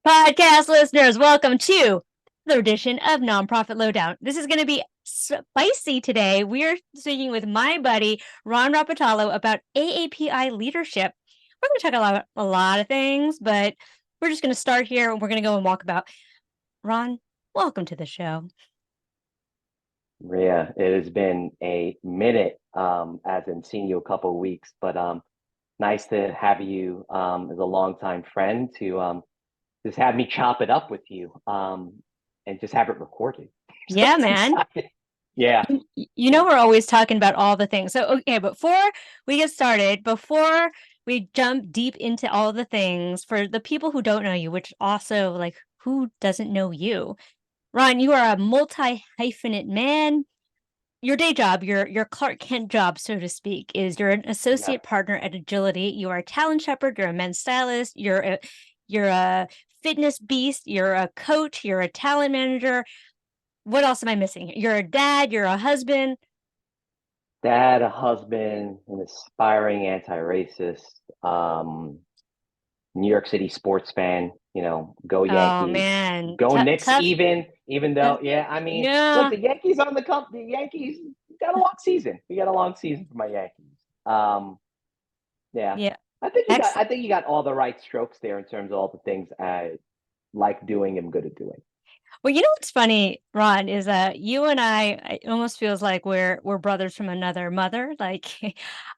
Podcast listeners, welcome to the edition of Nonprofit Lowdown. This is going to be spicy today. We're speaking with my buddy, Ron Rapatalo, about AAPI leadership. We're going to talk about a lot of things, but we're just going to start here and we're going to go and walk about. Ron, welcome to the show. Maria, it has been a minute, as in seeing you a couple of weeks, but nice to have you as a longtime friend to just have me chop it up with you and just have it recorded. So Yeah, man. excited. Yeah. You know, we're always talking about all the things. So, okay, before we get started, before we jump deep into all the things, for the people who don't know you, which also, like, who doesn't know you? Ron, you are a multi-hyphenate man. Your day job, your Clark Kent job, so to speak, is you're an associate partner at Agility. You are a talent shepherd. You're a men's stylist. You're a fitness beast. You're a coach. You're a talent manager. What else am I missing? You're a dad. You're a husband. Dad, a husband, an aspiring anti-racist, New York City sports fan, go Oh Yankees, man, go Knicks, tough. even though, yeah, I mean, look, Yeah, the Yankees on the cup, the Yankees got a long season. We got a long season for my Yankees. Yeah, yeah. I Excellent. think you got all the right strokes there in terms of all the things I like doing and good at doing. Well, you know what's funny, Ron, is that you and I, it almost feels like we're brothers from another mother. Like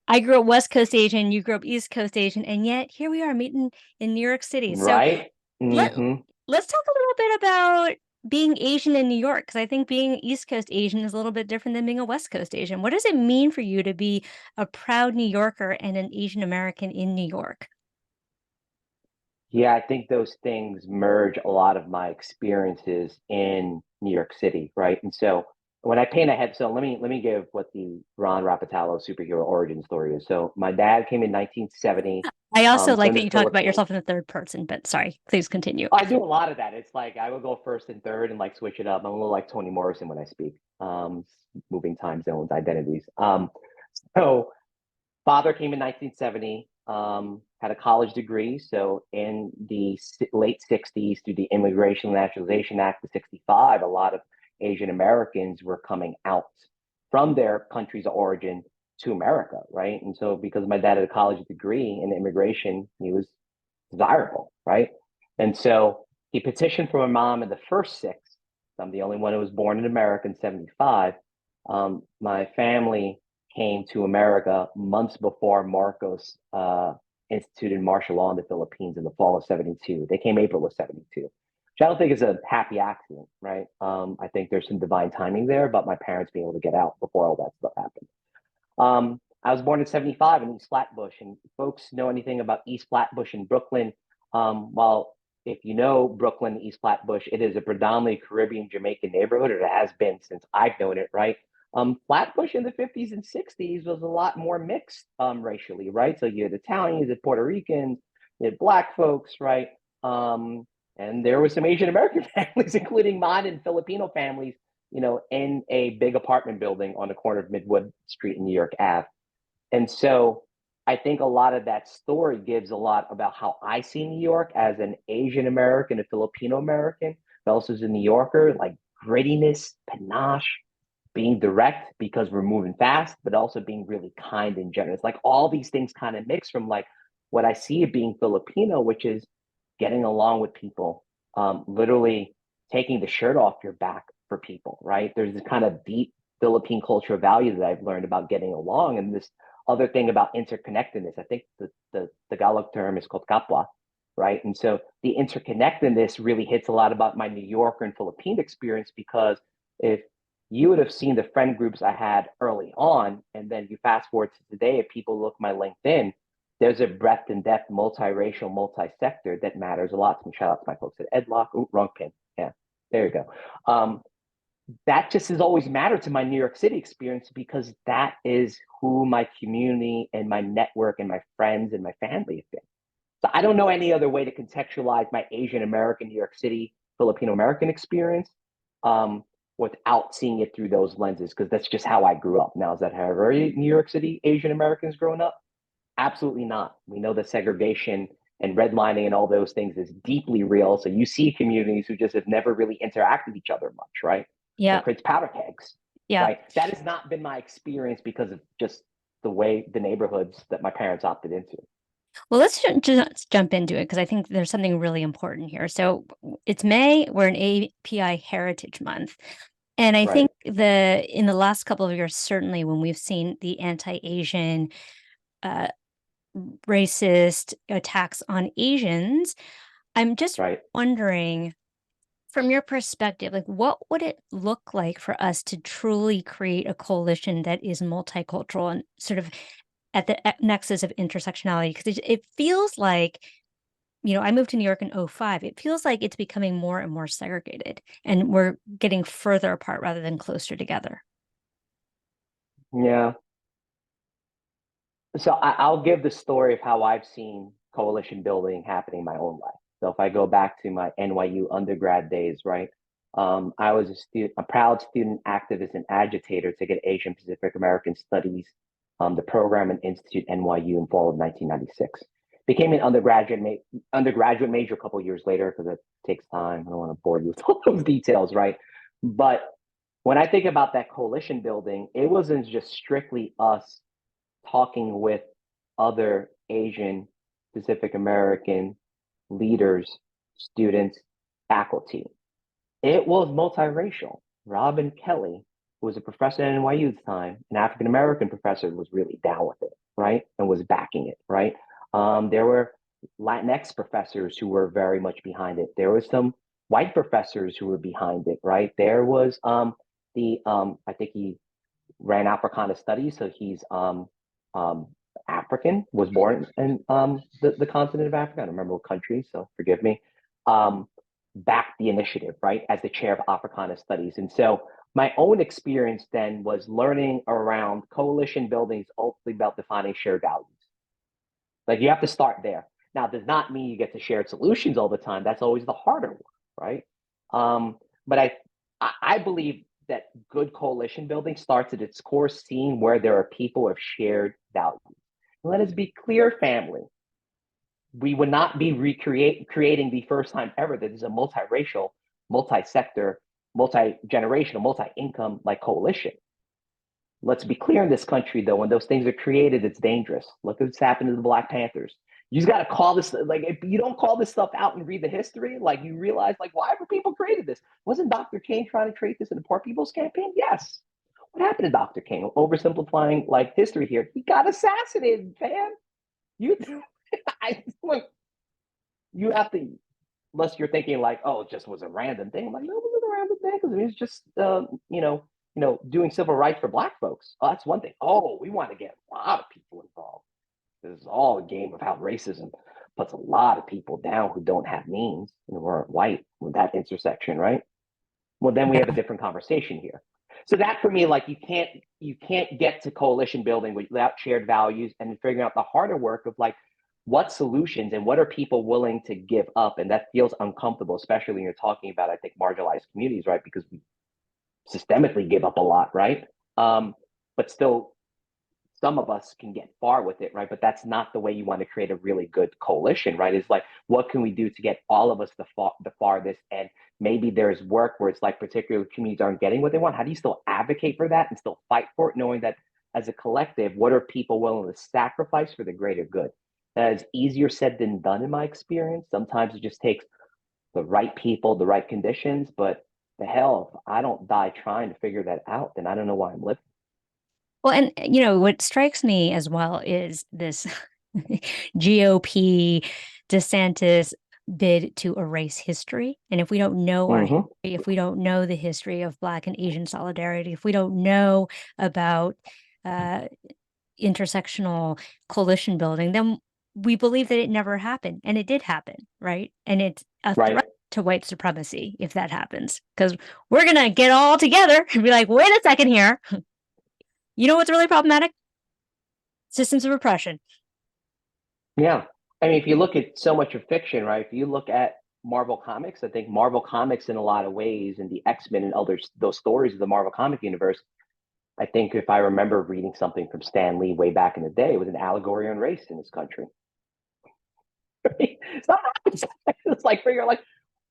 I grew up West Coast Asian, you grew up East Coast Asian, and yet here we are meeting in New York City. So Right? let Mm-hmm. let's talk a little bit about being Asian in New York, because I think being East Coast Asian is a little bit different than being a West Coast Asian. What does it mean for you to be a proud New Yorker and an Asian American in New York? Yeah, I think those things merge a lot of my experiences in New York City, right? And so when I paint a head, so let me give what the Ron Rapatalo superhero origin story is. So my dad came in 1970 I also like from that the you talk about Philippines. yourself in the third person, but sorry, please continue. I do a lot of that. It's like I will go first and third and like switch it up. I'm a little like Toni Morrison when I speak. Moving time zones, identities. So father came in 1970, had a college degree. So in the late 60s, through the Immigration and Naturalization Act of 65, a lot of Asian Americans were coming out from their countries of origin to America, right? And so because my dad had a college degree in immigration, he was desirable, right? And so he petitioned for my mom in the first six. I'm the only one who was born in America in 75. My family came to America months before Marcos instituted martial law in the Philippines in the fall of 72. They came April of 72, which I don't think is a happy accident, right? I think there's some divine timing there about my parents being able to get out before all that stuff happened. I was born in 75 in East Flatbush, and folks know anything about East Flatbush in Brooklyn. Well, if you know Brooklyn, East Flatbush, it is a predominantly Caribbean Jamaican neighborhood, or it has been since I've known it, right? Flatbush in the 50s and 60s was a lot more mixed racially, right? So you had Italians, you had Puerto Ricans, you had Black folks, right? Um, and there were some Asian American families, including mine and Filipino families, in a big apartment building on the corner of Midwood Street and New York Ave. And so I think a lot of that story gives a lot about how I see New York as an Asian American, a Filipino American, but also as a New Yorker, like grittiness, panache, being direct because we're moving fast, but also being really kind and generous. Like all these things kind of mix from like what I see of being Filipino, which is getting along with people, literally taking the shirt off your back for people, right? There's this kind of deep Philippine cultural value that I've learned about getting along, and this other thing about interconnectedness. I think the Tagalog term is called kapwa, right? And so the interconnectedness really hits a lot about my New Yorker and Philippine experience, because if you would have seen the friend groups I had early on, and then you fast forward to today, if people look my LinkedIn, there's a breadth and depth, multiracial, multi-sector that matters a lot to me. Shout out to my folks at Edlock. Ooh, wrong pin. Yeah, there you go. That just has always mattered to my New York City experience, because that is who my community and my network and my friends and my family have been. So I don't know any other way to contextualize my Asian American, New York City, Filipino American experience without seeing it through those lenses, because that's just how I grew up. Now, is that how New York City Asian Americans growing up? Absolutely not. We know that segregation and redlining and all those things is deeply real. So you see communities who just have never really interacted with each other much, right? Yeah. It creates powder kegs, Yeah. right? That has not been my experience because of just the way the neighborhoods that my parents opted into. Well, let's just jump into it because I think there's something really important here. So it's May, we're in API Heritage Month. And I Right. think in the last couple of years, certainly when we've seen the anti-Asian uh, racist attacks on Asians, I'm just Right. wondering, from your perspective, like what would it look like for us to truly create a coalition that is multicultural and sort of at the nexus of intersectionality? Because it feels like, I moved to New York in '05. It feels like it's becoming more and more segregated, and we're getting further apart rather than closer together. Yeah. So I'll give the story of how I've seen coalition building happening in my own life. So if I go back to my NYU undergrad days, right? I was a proud student activist and agitator to get Asian Pacific American Studies, the program and Institute NYU in fall of 1996. Became an undergraduate major a couple years later because it takes time. I don't want to bore you with all those details, right? But when I think about that coalition building, it wasn't just strictly us talking with other Asian, Pacific American leaders, students, faculty. It was multiracial. Robin Kelly, who was a professor at NYU at the time, an African American professor, was really down with it, right? And was backing it, right? There were Latinx professors who were very much behind it. There was some white professors who were behind it, right? There was I think he ran Africana studies, so he's um, African, was born in the continent of Africa. I don't remember what country, so forgive me. Um, Backed the initiative, right, as the chair of Africana studies. And so my own experience then was learning around coalition buildings, ultimately about defining shared values. Like you have to start there. Now, does not mean you get to shared solutions all the time. That's always the harder one, right? But I believe that good coalition building starts at its core, seeing where there are people of shared values. Let us be clear, family. We would not be creating the first time ever that is a multiracial, multi-sector, multi-generational, multi-income like coalition. Let's be clear in this country, though, when those things are created, it's dangerous. Look what's happened to the Black Panthers. You just got to call this, like, if you don't call this stuff out and read the history, like, you realize, like, why were people created this? Wasn't Dr. King trying to create this in the Poor People's Campaign? Yes. What happened to Dr. King? Oversimplifying, like, history here. He got assassinated, man. You, I, look, you have to, unless you're thinking, like, oh, it just was a random thing. I'm like, no, it wasn't a random thing because it was just, doing civil rights for Black folks. Oh, that's one thing. Oh, we want to get a lot of people involved. This is all a game of how racism puts a lot of people down who don't have means and who aren't white with that intersection, right? Well, then we have a different conversation here. So that for me, like you can't get to coalition building without shared values and figuring out the harder work of like what solutions and what are people willing to give up, and that feels uncomfortable, especially when you're talking about I think marginalized communities, right? Because we systemically give up a lot, right? But still, some of us can get far with it, right? But that's not the way you want to create a really good coalition, right? It's like, what can we do to get all of us the farthest? And maybe there's work where it's like particular communities aren't getting what they want. How do you still advocate for that and still fight for it, knowing that as a collective, what are people willing to sacrifice for the greater good? That is easier said than done in my experience. Sometimes it just takes the right people, the right conditions, but the hell, if I don't die trying to figure that out, then I don't know why I'm living. Well, and what strikes me as well is this GOP DeSantis bid to erase history. And if we don't know our history, Mm-hmm. if we don't know the history of Black and Asian solidarity, if we don't know about uh, intersectional coalition building, then we believe that it never happened. And it did happen, right? And it's a Right. threat to white supremacy if that happens, because we're going to get all together and be like, wait a second here. You know what's really problematic? Systems of repression. Yeah. I mean, if you look at so much of fiction, right? If you look at Marvel Comics, I think Marvel Comics, in a lot of ways, and the X-Men and others, those stories of the Marvel comic universe, I think if I remember reading something from Stan Lee way back in the day, it was an allegory on race in this country. It's not rocket science. It's like figure like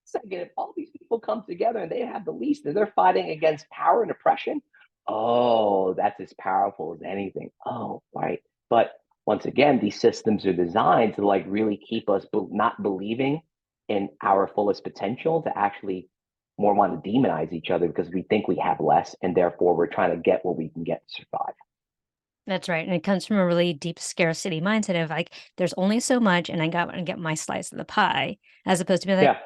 second, if all these people come together and they have the least and they're fighting against power and oppression, oh, that's as powerful as anything. Oh, right. But once again, these systems are designed to like really keep us not believing in our fullest potential, to actually more want to demonize each other because we think we have less and therefore we're trying to get what we can get to survive. That's right. And it comes from a really deep scarcity mindset of like, there's only so much and I got to get my slice of the pie, as opposed to be like, Yeah.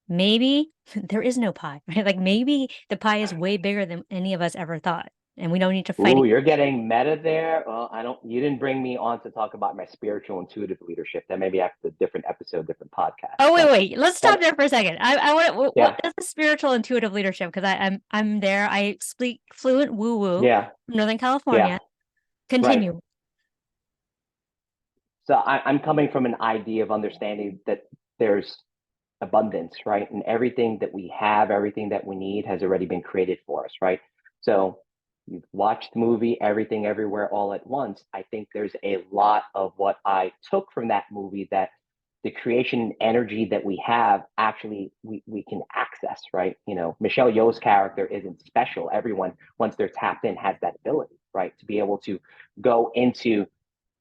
maybe there is no pie, right? Like maybe the pie is way bigger than any of us ever thought. And we don't need to fight Ooh, it. you're getting meta there. Well, I don't. You didn't bring me on to talk about my spiritual intuitive leadership. That maybe after a different episode, different podcast. Oh, wait, But wait. Let's stop that, there for a second. I want to, what yeah, is the spiritual intuitive leadership? Because I'm there. I speak fluent woo woo yeah, from Northern yeah. California. Right. Continue. So I'm coming from an idea of understanding that there's abundance, right? And everything that we have, everything that we need has already been created for us, right? So you've watched the movie Everything Everywhere All at Once. I think there's a lot of what I took from that movie, that the creation energy that we have actually we can access, right? You know, Michelle Yeoh's character isn't special. Everyone, once they're tapped in, has that ability, right? To be able to go into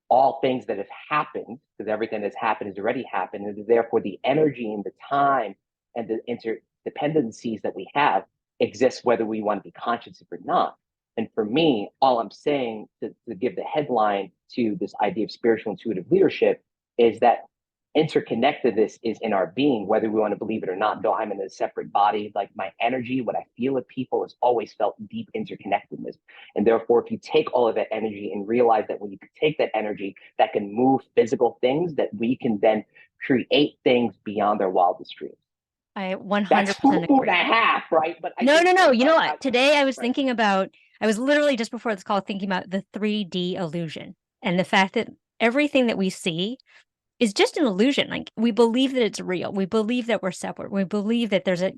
all things that have happened, because everything that's happened has already happened, and therefore the energy and the time and the interdependencies that we have exist whether we want to be conscious of it or not. And for me, all I'm saying to give the headline to this idea of spiritual intuitive leadership is that interconnectedness is in our being, whether we want to believe it or not. Though I'm in a separate body, like my energy, what I feel of people has always felt deep interconnectedness. And therefore, if you take all of that energy and realize that when you take that energy that can move physical things, that we can then create things beyond our wildest dreams. I That's 100% food and a agree. half, right? But I No, think no, no. like You know I what? Today I was right. thinking about, I was literally just before this call thinking about the 3D illusion and the fact that everything that we see is just an illusion. Like we believe that it's real. We believe that we're separate. We believe that there's a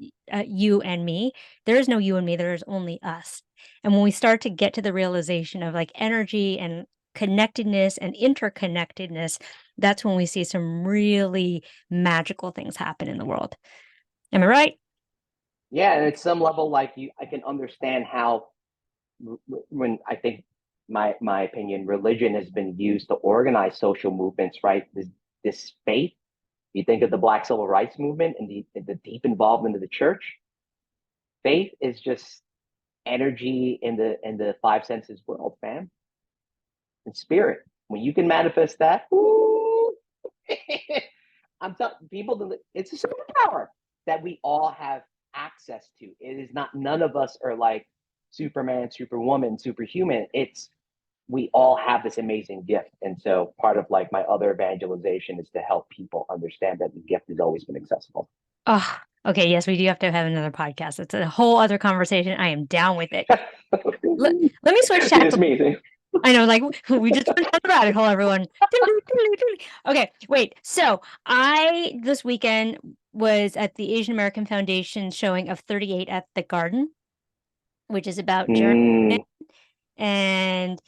you and me. There is no you and me. There is only us. And when we start to get to the realization of like energy and connectedness and interconnectedness, that's when we see some really magical things happen in the world. Am I right? Yeah, and at some level, like you, I can understand how when I think my opinion, religion has been used to organize social movements, right? This faith. You think of the Black Civil Rights Movement and the deep involvement of the church. Faith is just energy in the five senses world, fam. And spirit. When you can manifest that, ooh, I'm telling people, it's a superpower that we all have access to. It is not, none of us are like Superman, Superwoman, superhuman. It's, we all have this amazing gift. And so part of like my other evangelization is to help people understand that the gift has always been accessible. Oh, okay. Yes, we do have to have another podcast. It's a whole other conversation. I am down with it. Let me switch tacks. It's me. I know, like we just went down the rabbit hole, everyone. Okay, wait. So I this weekend was at the Asian American Foundation showing of 38 at the Garden, which is about Jeremy Mm, and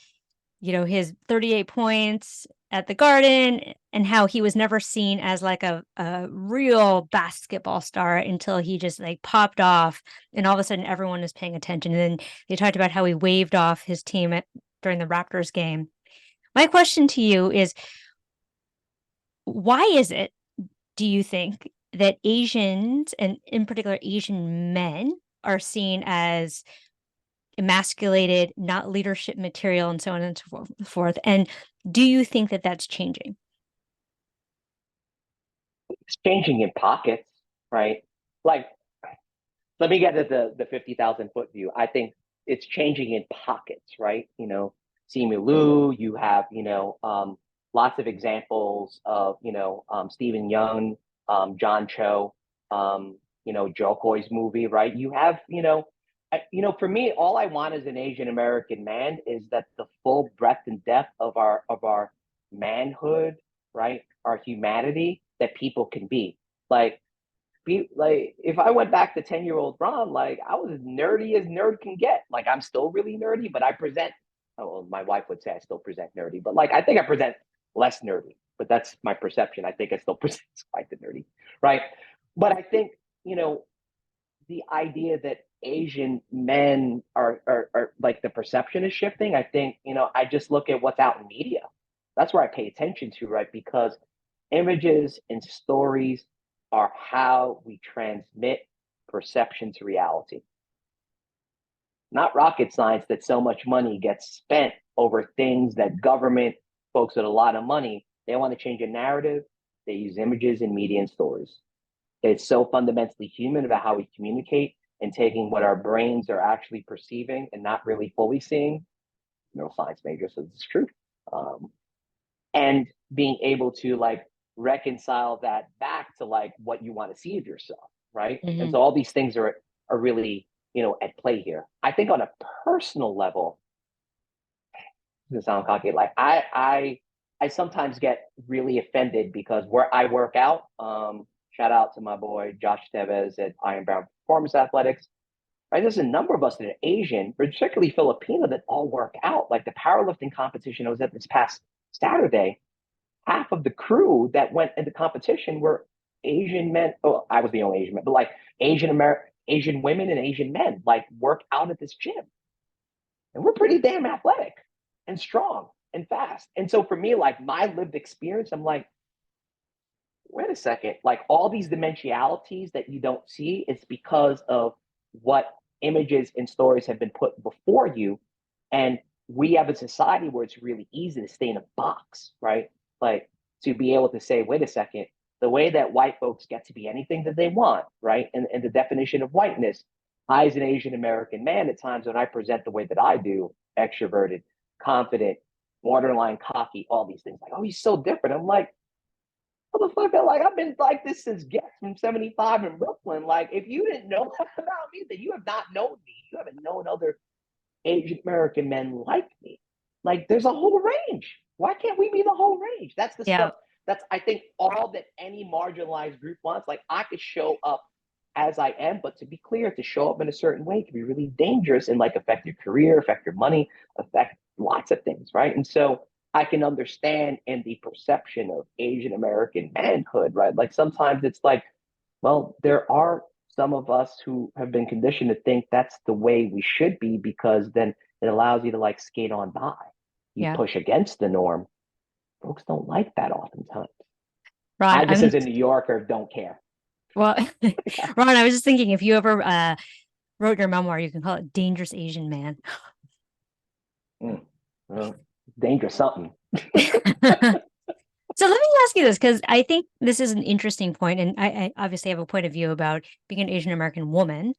his 38 points at the Garden and how he was never seen as like a real basketball star until he just like popped off and all of a sudden everyone was paying attention. And then they talked about how he waved off his team during the Raptors game. My question to you is, why is it, do you think, that Asians, and in particular Asian men, are seen as emasculated, not leadership material, and so on and so forth? And do you think that that's changing? it's changing in pockets, right? Like, let me get to the 50,000 foot view. I think it's changing in pockets, right? You know, Simu Liu, you have, lots of examples of, Stephen Young, John Cho, Joe Coy's movie, right? You have, for me, all I want as an Asian American man is that the full breadth and depth of our manhood, right? Our humanity that people can be. Like, if I went back to 10-year-old Ron, like I was as nerdy as nerd can get. Like I'm still really nerdy, but I present, oh, well, my wife would say I still present nerdy, but like I think I present less nerdy. but that's my perception. I think it still presents quite the nerdy, right? But I think, the idea that Asian men are like the perception is shifting. I think, I just look at what's out in media. That's where I pay attention to, right? Because images and stories are how we transmit perception to reality. Not rocket science that so much money gets spent over things that government folks with a lot of money, they want to change a narrative. They use images and media and stories. It's so fundamentally human about how we communicate and taking what our brains are actually perceiving and not really fully seeing. Neuroscience major, so it's true. And being able to like reconcile that back to like what you want to see of yourself, right? And so all these things are really, at play here. I think on a personal level, to sound cocky, like I sometimes get really offended because where I work out, shout out to my boy Josh Tevez at Iron Bound Performance Athletics. Right, there's a number of us that are Asian, particularly Filipino, that all work out. Like the powerlifting competition I was at this past Saturday, half of the crew that went into competition were Asian men. Oh, I was the only Asian man, but like Asian women and Asian men, like work out at this gym, and we're pretty damn athletic and strong and fast. And so for me, like my lived experience, I'm like, wait a second, like all these dimensionalities that you don't see, it's because of what images and stories have been put before you. And we have a society where it's really easy to stay in a box, right? Like to be able to say, wait a second, the way that white folks get to be anything that they want, right? And the definition of whiteness, I, as an Asian American man, at times when I present the way that I do, extroverted, confident, borderline cocky, all these things, like, oh, he's so different. I'm like, motherfucker, like I've been like this since Get from 75 in Brooklyn. Like, if you didn't know that about me, then you have not known me. You haven't known other Asian American men like me. Like, there's a whole range. Why can't we be the whole range? That's the Yeah. stuff. That's, I think, all that any marginalized group wants. Like, I could show up as I am, but to be clear, to show up in a certain way can be really dangerous and like affect your career, affect your money, affect lots of things, right? And so I can understand in the perception of Asian American manhood, right? Like sometimes it's like, well, there are some of us who have been conditioned to think that's the way we should be because then it allows you to like skate on by. You Yeah. push against the norm. Folks don't like that oftentimes. Ron, I just, as a New Yorker, don't care. well, Ron, I was just thinking if you ever wrote your memoir, you can call it Dangerous Asian Man. Well, dangerous something. So let me ask you this, because I think this is an interesting point, and I obviously have a point of view about being an Asian American woman,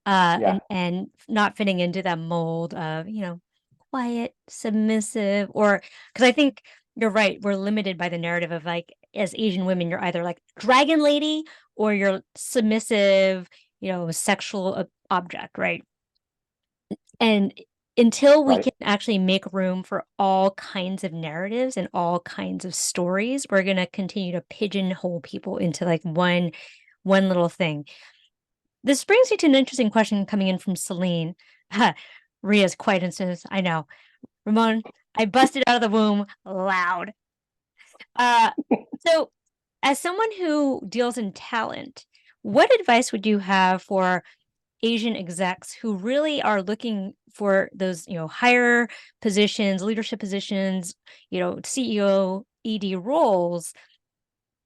Yeah. and not fitting into that mold of, quiet, submissive, or because I think you're right, we're limited by the narrative of like as Asian women, you're either like dragon lady or you're submissive, sexual object, right? And until we Right. can actually make room for all kinds of narratives and all kinds of stories, we're going to continue to pigeonhole people into like one little thing. This brings me to an interesting question coming in from Celine. Ria's quiet instance. I know. Ramon, I busted out of the womb loud. Uh, so as someone who deals in talent, what advice would you have for Asian execs who really are looking for those, higher positions, leadership positions, CEO, ED roles,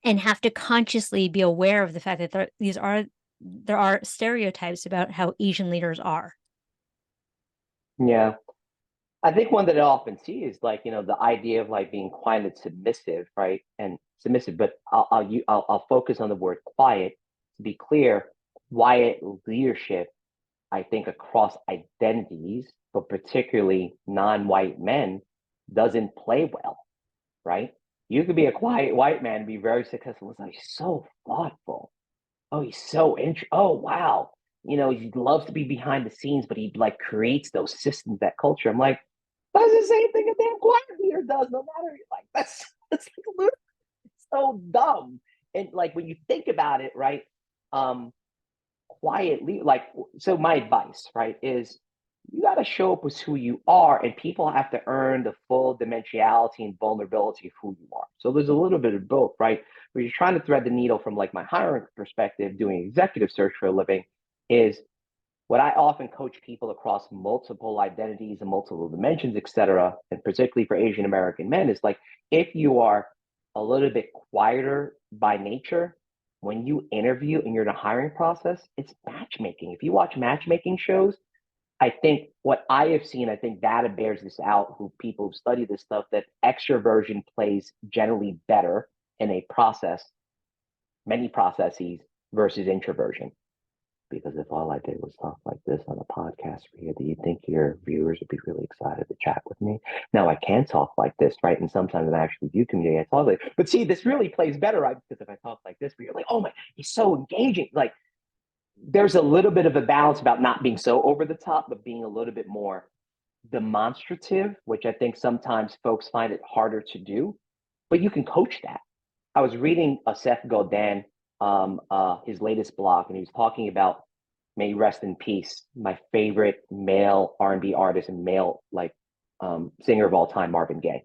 and have to consciously be aware of the fact that there are stereotypes about how Asian leaders are. Yeah. I think one that I often see is like, the idea of like being quiet and submissive, right? And submissive, but I'll focus on the word quiet. To be clear, quiet leadership, I think across identities, but particularly non-white men, doesn't play well, right? You could be a quiet white man and be very successful. It's like he's so thoughtful. Oh, he's so oh wow. He loves to be behind the scenes, but he like creates those systems, that culture. I'm like, that's the same thing a damn choir leader does, no matter like that's like, so dumb. And like when you think about it, right? Quietly, like so my advice, right, is you got to show up as who you are, and people have to earn the full dimensionality and vulnerability of who you are. So there's a little bit of both, right? Where you're trying to thread the needle from like my hiring perspective, doing executive search for a living, is what I often coach people across multiple identities and multiple dimensions, et cetera, and particularly for Asian American men, is like, if you are a little bit quieter by nature, when you interview and you're in a hiring process, it's matchmaking. If you watch matchmaking shows, I think what I have seen, I think data bears this out, who people who study this stuff, that extroversion plays generally better in a process, many processes, versus introversion. Because if all I did was talk like this on a podcast for you, do you think your viewers would be really excited to chat with me? Now I can talk like this, right? And sometimes I actually do communicate. I talk like, but see, this really plays better, right? Because if I talk like this, but you're like, oh my, he's so engaging. Like, there's a little bit of a balance about not being so over the top, but being a little bit more demonstrative, which I think sometimes folks find it harder to do. But you can coach that. I was reading a Seth Godin, his latest blog, and he was talking about, may he rest in peace, my favorite male R&B artist and male singer of all time, Marvin Gaye.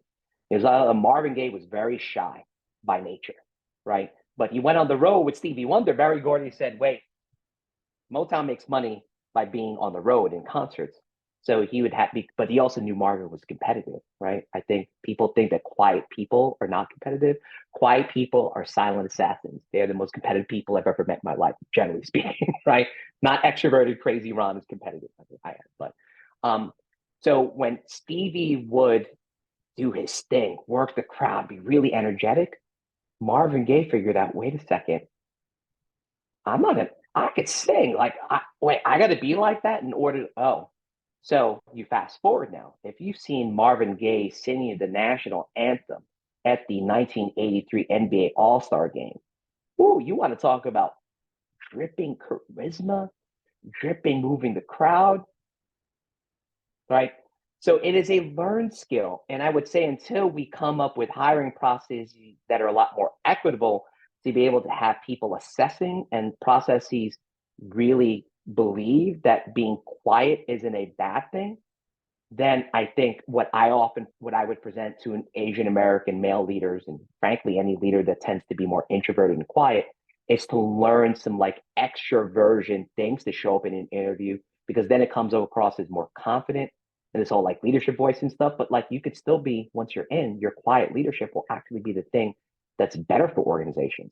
Marvin Gaye was very shy by nature, right? But he went on the road with Stevie Wonder. Barry Gordy said, wait, Motown makes money by being on the road in concerts. So he would have, but he also knew Marvin was competitive, right? I think people think that quiet people are not competitive. Quiet people are silent assassins. They're the most competitive people I've ever met in my life, generally speaking, right? Not extroverted, crazy Ron is competitive. I am, but so when Stevie would do his thing, work the crowd, be really energetic, Marvin Gaye figured out, wait a second, I'm not gonna, I could sing. Like, I got to be like that in order to, oh. So you fast forward now. If you've seen Marvin Gaye singing the national anthem at the 1983 NBA All-Star game, ooh, you want to talk about dripping charisma, dripping moving the crowd, right? So it is a learned skill. And I would say until we come up with hiring processes that are a lot more equitable to be able to have people assessing and processes really believe that being quiet isn't a bad thing, then I think what I would present to an Asian American male leaders, and frankly, any leader that tends to be more introverted and quiet, is to learn some like extroversion things to show up in an interview, because then it comes across as more confident and this whole like leadership voice and stuff. But like, you could still be, once you're in, your quiet leadership will actually be the thing that's better for organizations.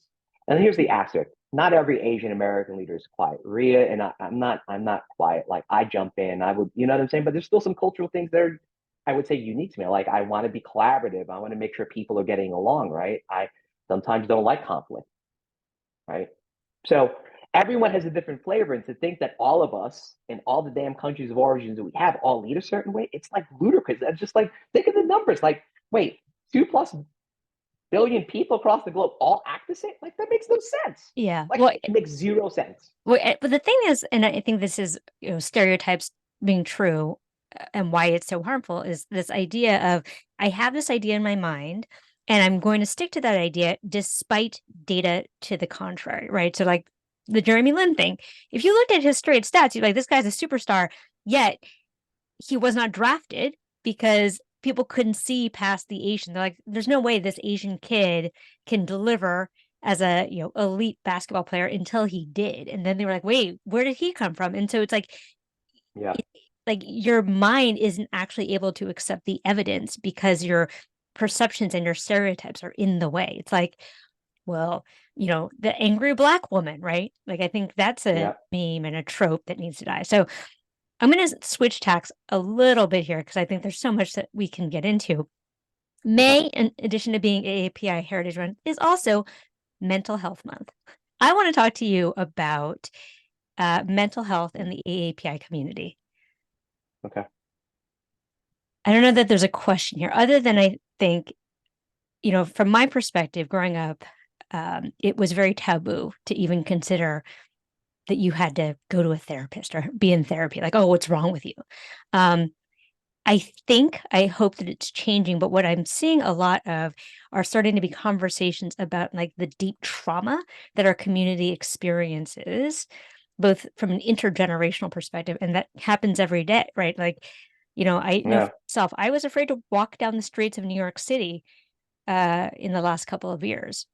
And here's the asterisk: not every Asian American leader is quiet. Ria and I'm not quiet. Like, I jump in, I would, you know what I'm saying? But there's still some cultural things that are, I would say, unique to me. Like, I want to be collaborative. I want to make sure people are getting along, right? I sometimes don't like conflict, right? So everyone has a different flavor. And to think that all of us in all the damn countries of origins that we have all lead a certain way, it's like ludicrous. That's just like, think of the numbers. Like, wait, 2+ billion people across the globe all act the same? Like, that makes no sense. Yeah. Like, Well, it makes zero sense. but the thing is, and I think this is, stereotypes being true, and why it's so harmful, is this idea of, I have this idea in my mind and I'm going to stick to that idea despite data to the contrary, right? So like the Jeremy Lin thing, if you looked at his straight stats, you're like, this guy's a superstar, yet he was not drafted because people couldn't see past the Asian. They're like, there's no way this Asian kid can deliver as a elite basketball player, until he did. And then they were like, wait, where did he come from? And so it's like, Yeah. like your mind isn't actually able to accept the evidence because your perceptions and your stereotypes are in the way. It's like, well, the angry black woman, right? Like, I think that's a Yeah. meme and a trope that needs to die. So I'm going to switch tacks a little bit here because I think there's so much that we can get into. Okay. May, in addition to being AAPI Heritage Month, is also Mental Health Month. I want to talk to you about mental health in the AAPI community. Okay. I don't know that there's a question here, other than I think, from my perspective, growing up, it was very taboo to even consider that you had to go to a therapist or be in therapy. Like, oh, what's wrong with you? I hope that it's changing, but what I'm seeing a lot of are starting to be conversations about like the deep trauma that our community experiences, both from an intergenerational perspective, and that happens every day, right? Like, I know for Yeah, myself, I was afraid to walk down the streets of New York City in the last couple of years.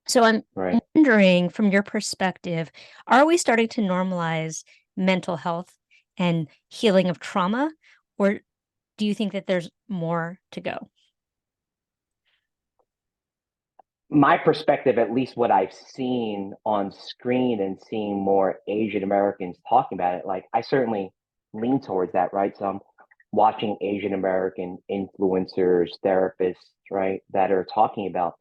So I'm right. wondering, from your perspective, are we starting to normalize mental health and healing of trauma, or do you think that there's more to go? My perspective, at least what I've seen on screen and seeing more Asian Americans talking about it, like I certainly lean towards that, right? So I'm watching Asian American influencers, therapists, right, that are talking about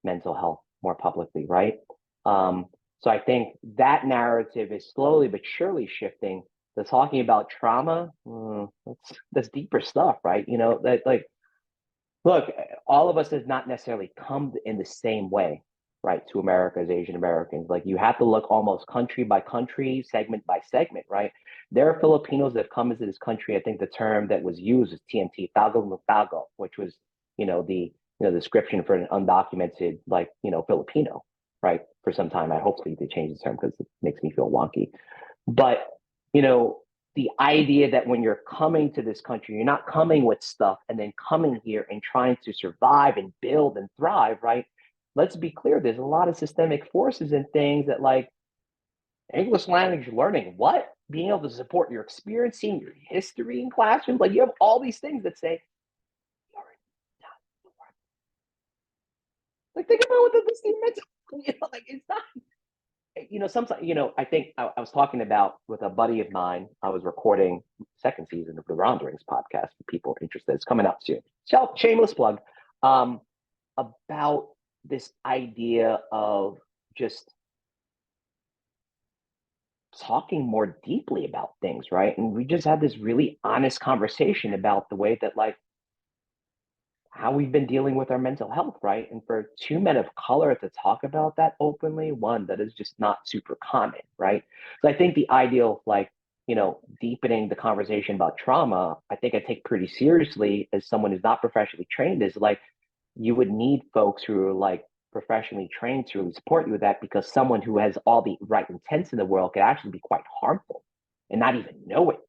mental health more publicly, right? Um, so I think that narrative is slowly but surely shifting to talking about trauma. That's deeper stuff, right? That like look, all of us has not necessarily come in the same way, right, to America as Asian Americans. Like you have to look almost country by country, segment by segment, right? There are Filipinos that have come into this country. I think the term that was used is TMT, tago no tago, which was, the description for an undocumented, like, Filipino, right? For some time, I hopefully they change the term because it makes me feel wonky. But, you know, the idea that when you're coming to this country, you're not coming with stuff and then coming here and trying to survive and build and thrive, right? Let's be clear, there's a lot of systemic forces and things that, like, English language learning, what? Being able to support your experiencing your history in classrooms. Like, you have all these things that say, like, think about what this thing meant. Like, it's not, sometimes, I think I was talking about with a buddy of mine. I was recording second season of the Rounderings podcast for people interested. It's coming up soon. So shameless plug. Um, about this idea of just talking more deeply about things, right? And we just had this really honest conversation about the way that, like, how we've been dealing with our mental health, right? And for two men of color to talk about that openly, one, that is just not super common, right? So I think the ideal of, like, deepening the conversation about trauma, I think I take pretty seriously as someone who's not professionally trained, is like you would need folks who are like professionally trained to really support you with that, because someone who has all the right intents in the world could actually be quite harmful and not even know it,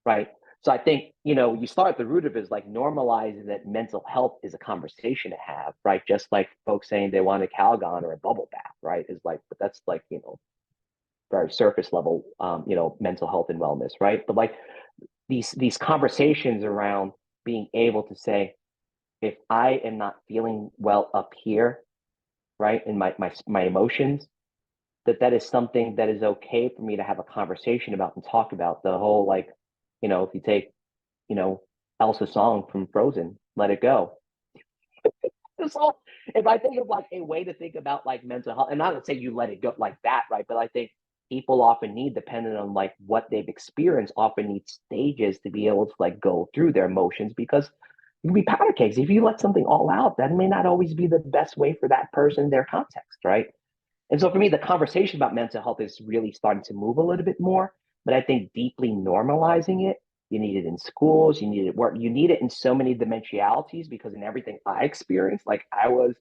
right? So I think, you start at the root of it is like normalizing that mental health is a conversation to have, right? Just like folks saying they want a Calgon or a bubble bath, right? Is like, but that's like, very surface level, mental health and wellness, right? But like these conversations around being able to say, if I am not feeling well up here, right, in my emotions, that is something that is okay for me to have a conversation about and talk about. The whole, like, if you take, you know, Elsa's song from Frozen, Let It Go. So if I think of like a way to think about like mental health, and not to say you let it go like that, right? But I think people often need, depending on like what they've experienced, often need stages to be able to like go through their emotions, because you can be powder cakes. If you let something all out, that may not always be the best way for that person in their context, right? And so for me, the conversation about mental health is really starting to move a little bit more. But I think deeply normalizing it, you need it in schools, you need it work, you need it in so many dimensionalities, because in everything I experienced, like I was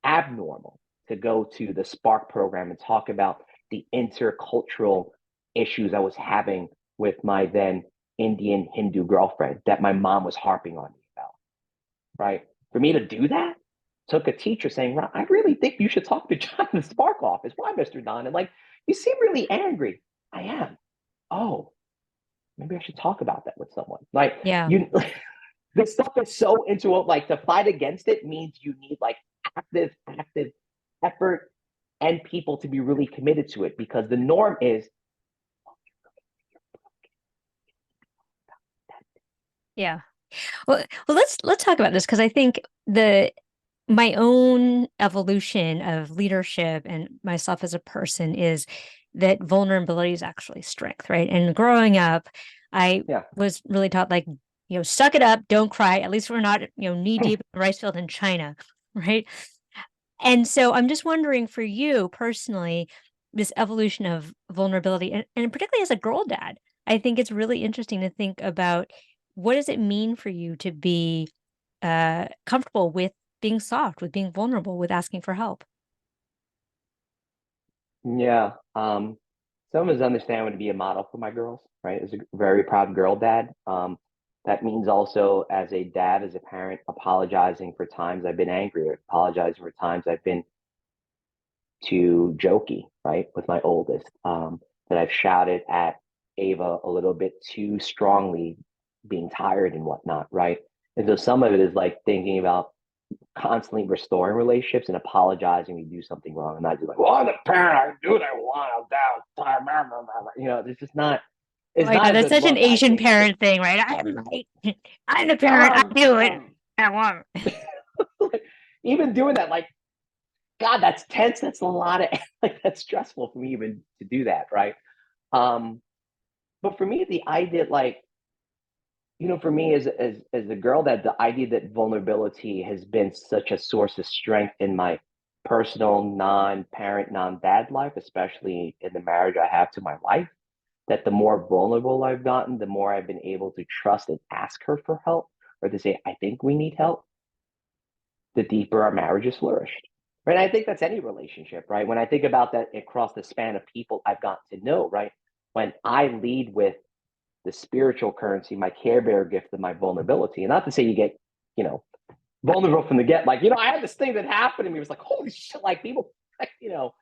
abnormal to go to the Spark program and talk about the intercultural issues I was having with my then Indian Hindu girlfriend that my mom was harping on me about, right? For me to do that took a teacher saying, Ron, I really think you should talk to John in the Spark office. Why, Mr. Don? And like, you seem really angry. I am. Oh, maybe I should talk about that with someone. Like, Yeah. you, this stuff is so into it. Like, to fight against it means you need like active effort and people to be really committed to it, because the norm is, Yeah. Well, let's talk about this, because I think the my own evolution of leadership and myself as a person is that vulnerability is actually strength, right? And growing up, I yeah, was really taught, like, suck it up, don't cry. At least we're not, knee deep in the rice field in China, right? And so I'm just wondering, for you personally, this evolution of vulnerability, and particularly as a girl dad, I think it's really interesting to think about, what does it mean for you to be comfortable with being soft, with being vulnerable, with asking for help? yeah. Some of us understand when to be a model for my girls, right? As a very proud girl dad. That means also as a dad, as a parent, apologizing for times I've been angry, or apologizing for times I've been too jokey, right, with my oldest, that I've shouted at Ava a little bit too strongly, being tired and whatnot, right? And so some of it is like thinking about constantly restoring relationships and apologizing when you do something wrong, and not just like, well, I'm the parent, I do what I want, I'm down, you know, it's just not, Oh it's my not God, a that's good such an look, I Asian think. parent thing, right? I'm right. I'm the parent. I Um, do it. um, I want. even doing that, like, God, that's tense. That's a lot of like that's stressful for me even to do that, right? Um, but for me, the idea, like, you know, for me as a girl, that the idea that vulnerability has been such a source of strength in my personal non-parent, non-dad life, especially in the marriage I have to my wife, that the more vulnerable I've gotten, the more I've been able to trust and ask her for help, or to say, I think we need help, the deeper our marriage has flourished. Right. And I think that's any relationship, right? When I think about that across the span of people I've gotten to know, right? When I lead with the spiritual currency, my care bear gift of my vulnerability, and not to say you get, you know, vulnerable from the get, like, you know, I had this thing that happened to me. It was like, holy shit, like people, like, you know,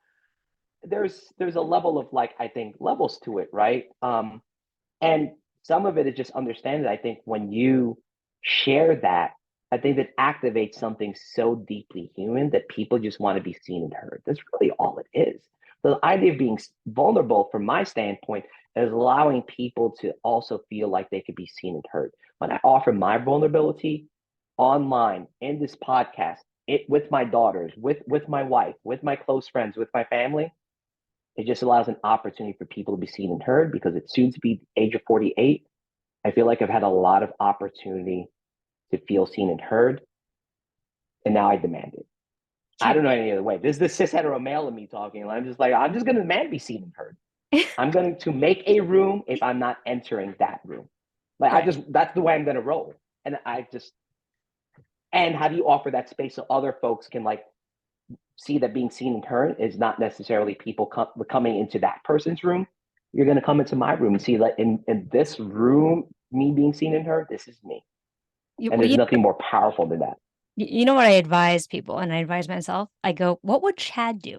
there's a level of like, I think levels to it, right? And some of it is just understanding that I think when you share that, I think that activates something so deeply human that people just want to be seen and heard. That's really all it is. The idea of being vulnerable, from my standpoint, is allowing people to also feel like they could be seen and heard. When I offer my vulnerability online in this podcast, it with my daughters, with my wife, with my close friends, with my family, it just allows an opportunity for people to be seen and heard, because it's soon to be the age of 48. I feel like I've had a lot of opportunity to feel seen and heard, and now I demand it. I don't know any other way. This is the cis hetero male in me talking. And I'm just like, I'm just going to demand to be seen and heard. I'm going to make a room if I'm not entering that room. Like, Right. that's the way I'm going to roll. And and how do you offer that space so other folks can like see that being seen and heard is not necessarily people coming into that person's room. You're going to come into my room and see that in this room, me being seen and heard, this is me. You, And there's you, nothing more powerful than that. you know what I advise people, and I advise myself? I go, what would Chad do?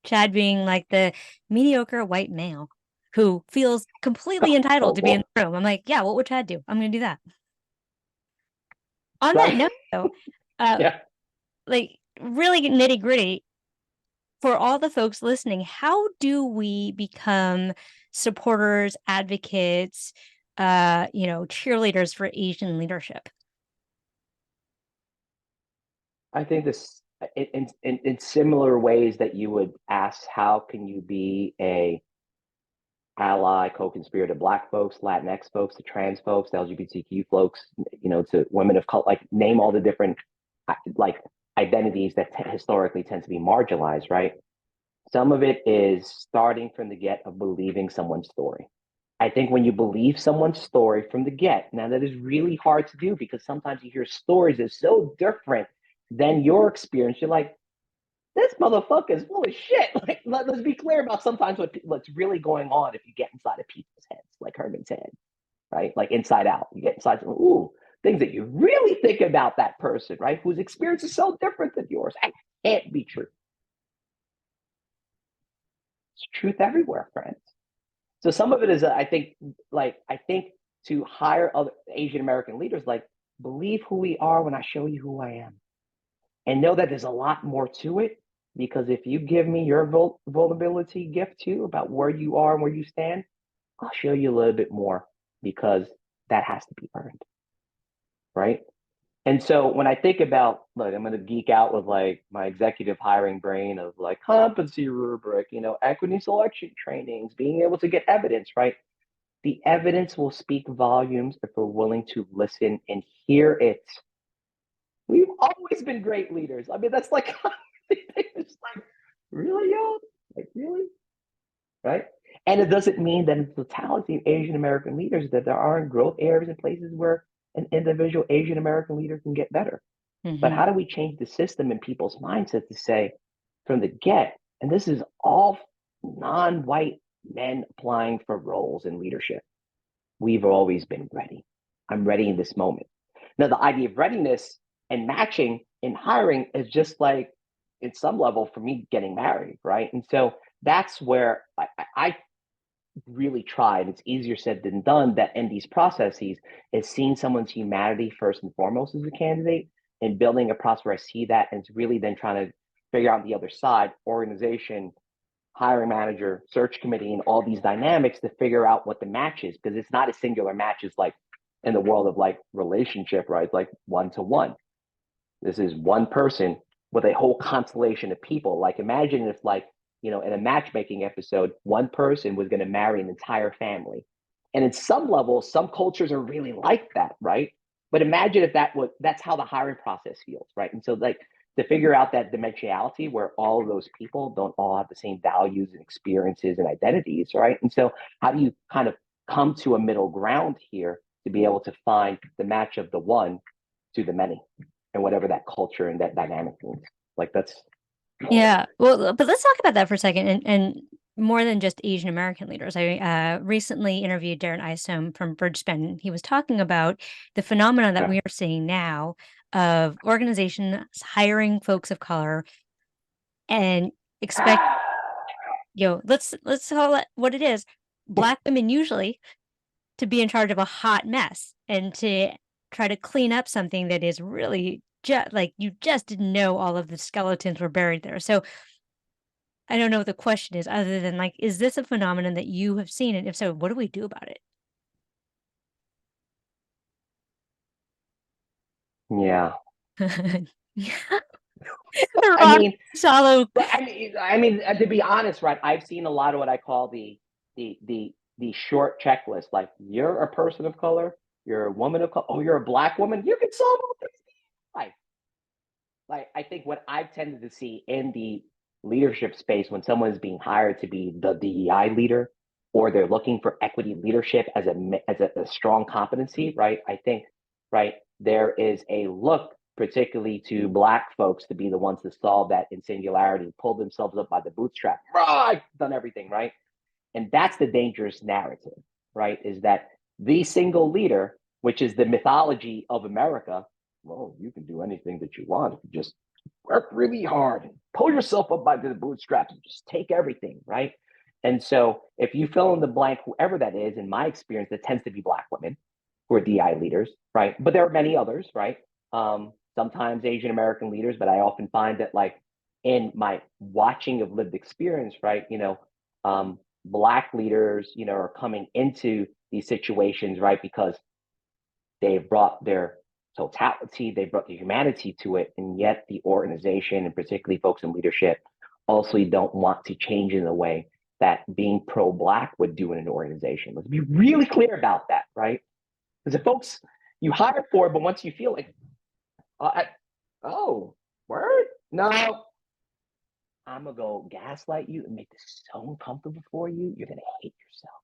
Chad being like the mediocre white male who feels completely entitled Oh, to be in well, the room. I'm like, yeah, what would Chad do? I'm going to do that. On that right. note, though, uh, Yeah. like really nitty gritty, for all the folks listening, how do we become supporters, advocates, cheerleaders for Asian leadership? I think this in similar ways that you would ask, how can you be a ally, co-conspirator to Black folks, Latinx folks, to trans folks, to LGBTQ folks, you know, to women of color, like name all the different like identities that historically tend to be marginalized, right? Some of it is starting from the get of believing someone's story. I think when you believe someone's story from the get, now that is really hard to do, because sometimes you hear stories that's so different than your experience. You're like, this motherfucker is full of shit. Like, let's be clear about sometimes what's really going on if you get inside of people's heads, like Herman's head, right? Like Inside Out. You get inside, ooh, things that you really think about that person, right? Whose experience is so different than yours. That can't be true. It's truth everywhere, friends. So some of it is, I think to hire other Asian American leaders, like, believe who we are when I show you who I am, and know that there's a lot more to it. Because if you give me your vulnerability gift too, about where you are and where you stand, I'll show you a little bit more, because that has to be earned, right? And so when I think about, look, I'm going to geek out with like my executive hiring brain of like competency rubric, you know, equity selection trainings, being able to get evidence, right? The evidence will speak volumes if we're willing to listen and hear it. We've always been great leaders. I mean, that's like, it's like, really, y'all? Like, really? Right? And it doesn't mean that in totality of Asian American leaders that there aren't growth areas and places where an individual Asian American leader can get better. But Mm-hmm. how do we change the system in people's mindset to say from the get, and this is all non-white men applying for roles in leadership. We've always been ready. I'm ready in this moment. Now, the idea of readiness and matching in hiring is just like, in some level, for me getting married, right? And so that's where I really try, and it's easier said than done, that in these processes is seeing someone's humanity first and foremost as a candidate and building a process where I see that, and it's really then trying to figure out the other side, organization, hiring manager, search committee, and all these dynamics to figure out what the match is, because it's not a singular match. It's like in the world of like relationship, right? Like one to one. This is one person with a whole constellation of people. Like imagine if like, you know, in a matchmaking episode, one person was going to marry an entire family. And in some levels, some cultures are really like that, right? But imagine if that's how the hiring process feels, right? And so like to figure out that dimensionality where all of those people don't all have the same values and experiences and identities, right? And so how do you kind of come to a middle ground here to be able to find the match of the one to the many and whatever that culture and that dynamic means? Like that's Yeah. Well, but let's talk about that for a second, and more than just Asian American leaders. I recently interviewed Darren Isom from Bridgespan. He was talking about the phenomenon that yeah. we are seeing now of organizations hiring folks of color and expect, let's call it what it is, Black women usually, to be in charge of a hot mess and to try to clean up something that is really just like you just didn't know all of the skeletons were buried there. So I don't know what the question is other than like, is this a phenomenon that you have seen? And if so, what do we do about Yeah. it? I Ron mean, Rapatalo. to be honest, right? I've seen a lot of what I call the short checklist. Like, you're a person of color, you're a woman of color, oh, you're a Black woman, you can solve all this. Like I think what I've tended to see in the leadership space when someone is being hired to be the DEI leader, or they're looking for equity leadership as a strong competency, right? I think, right, there is a look particularly to Black folks to be the ones to solve that in singularity, pull themselves up by the bootstrap. I've done everything right, and that's the dangerous narrative, right? Is that the single leader, which is the mythology of America? Well, you can do anything that you want if you just work really hard and pull yourself up by the bootstraps and just take everything, right? And so if you fill in the blank, whoever that is, in my experience, that tends to be Black women who are DI leaders, right? But there are many others, right? Sometimes Asian American leaders, but I often find that like in my watching of lived experience, right? Black leaders, are coming into these situations, right? Because they've brought their totality, they brought the humanity to it, and yet the organization, and particularly folks in leadership, also don't want to change in the way that being pro-Black would do in an organization. Let's be really clear about that, right? Because the folks you hire for, but once you feel like, oh, word? No, I'm gonna go gaslight you and make this so uncomfortable for you, you're gonna hate yourself.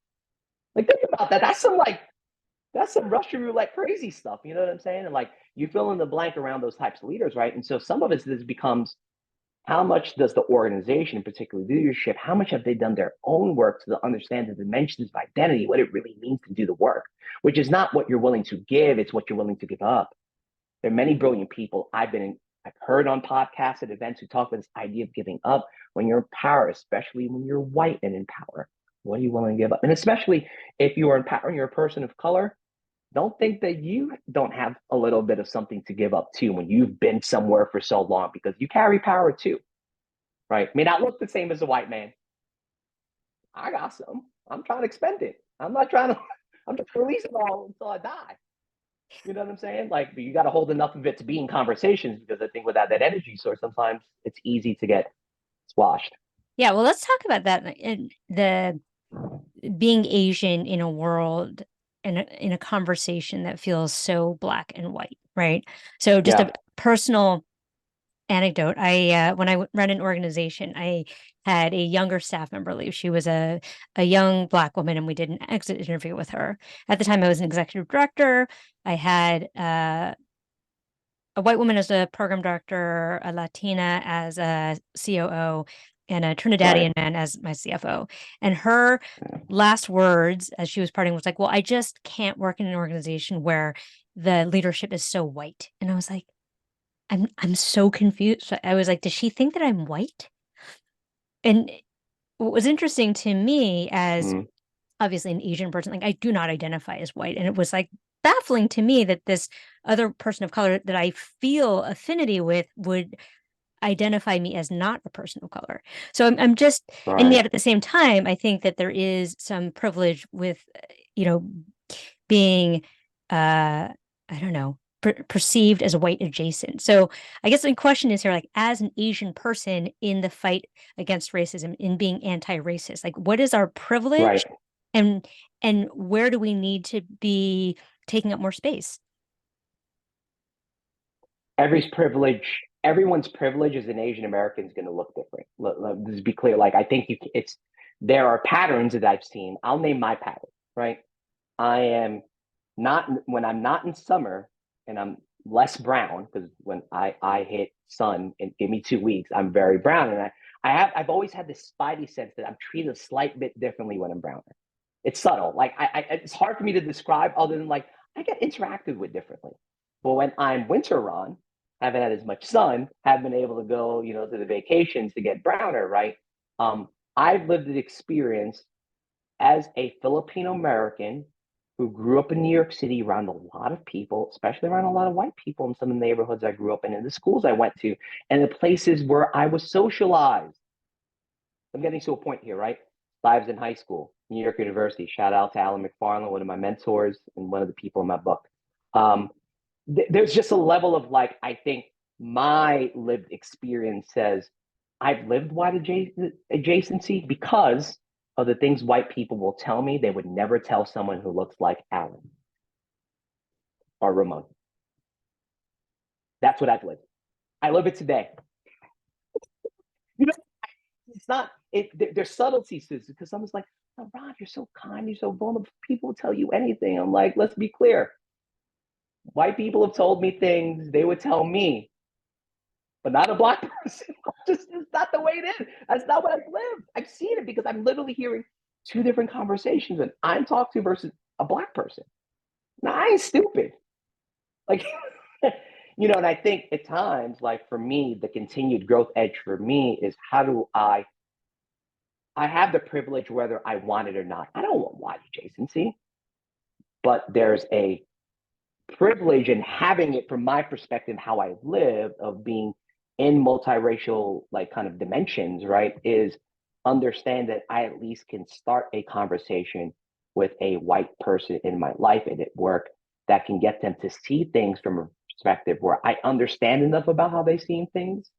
Like, think about that. That's some Russian roulette crazy stuff. You know what I'm saying? And like you fill in the blank around those types of leaders, right? And so some of it this becomes how much does the organization, particularly leadership, how much have they done their own work to understand the dimensions of identity, what it really means to do the work, which is not what you're willing to give, it's what you're willing to give up. There are many brilliant people I've heard on podcasts and events who talk about this idea of giving up when you're in power, especially when you're white and in power. What are you willing to give up? And especially if you are in power and you're a person of color, don't think that you don't have a little bit of something to give up too when you've been somewhere for so long, because you carry power too, right? May not look the same as a white man. I got some. I'm trying to expend it. I'm not trying to, I'm just release it all until I die. You know what I'm saying? Like, you got to hold enough of it to be in conversations, because I think without that energy source, sometimes it's easy to get squashed. Yeah, well, let's talk about that in the being Asian in a world in a conversation that feels so black and white, right? So just Yeah. a personal anecdote. I when I ran an organization, I had a younger staff member leave. She was a young Black woman, and we did an exit interview with her. At the time, I was an executive director. I had a white woman as a program director, a Latina as a COO, and a Right. Trinidadian man as my CFO. And her last words as she was parting was like, well, I just can't work in an organization where the leadership is so white. And I was like, I'm so confused. So I was like, does she think that I'm white? And what was interesting to me as Mm, obviously an Asian person, like I do not identify as white. And it was like baffling to me that this other person of color that I feel affinity with would identify me as not a person of color. So I'm just, and right. yet at the same time, I think that there is some privilege with, you know, being, I don't know, perceived as white adjacent. So I guess the question is here, like, as an Asian person in the fight against racism, in being anti-racist, like, what is our Right. privilege, and and where do we need to be taking up more space? Everyone's privilege as an Asian American is going to look different. Let's be clear. Like, I think there are patterns that I've seen. I'll name my pattern, right? I am not, when I'm not in summer and I'm less brown, because when I hit sun and give me 2 weeks, I'm very brown. And I've always had this spidey sense that I'm treated a slight bit differently when I'm browner. It's subtle. Like, it's hard for me to describe other than like I get interacted with differently. But when I'm winter on, haven't had as much sun, haven't been able to go, to the vacations to get browner, right? Um, I've lived the experience as a Filipino American who grew up in New York City around a lot of people, especially around a lot of white people in some of the neighborhoods I grew up in, and the schools I went to, and the places where I was socialized. I'm getting to a point here, right? Lives in high school, New York University. Shout out to Alan McFarland, one of my mentors and one of the people in my book. Um, there's just a level of like, I think my lived experience says I've lived white adjacency because of the things white people will tell me they would never tell someone who looks like Alan or Ramon. That's what I've lived. I live it today. You know, it's not. There's subtleties to this because someone's like, oh, Ron, you're so kind, you're so vulnerable. People will tell you anything. I'm like, let's be clear. White people have told me things they would tell me, but not a black person. Just it's not the way it is. That's not what I've lived. I've seen it because I'm literally hearing two different conversations and I'm talking to versus a black person. Now I ain't stupid. Like, and I think at times, like for me, the continued growth edge for me is how do I have the privilege whether I want it or not. I don't want wide adjacency, but there's a privilege in having it from my perspective, how I live of being in multiracial like kind of dimensions, right? Is understand that I at least can start a conversation with a white person in my life and at work that can get them to see things from a perspective where I understand enough about how they see things,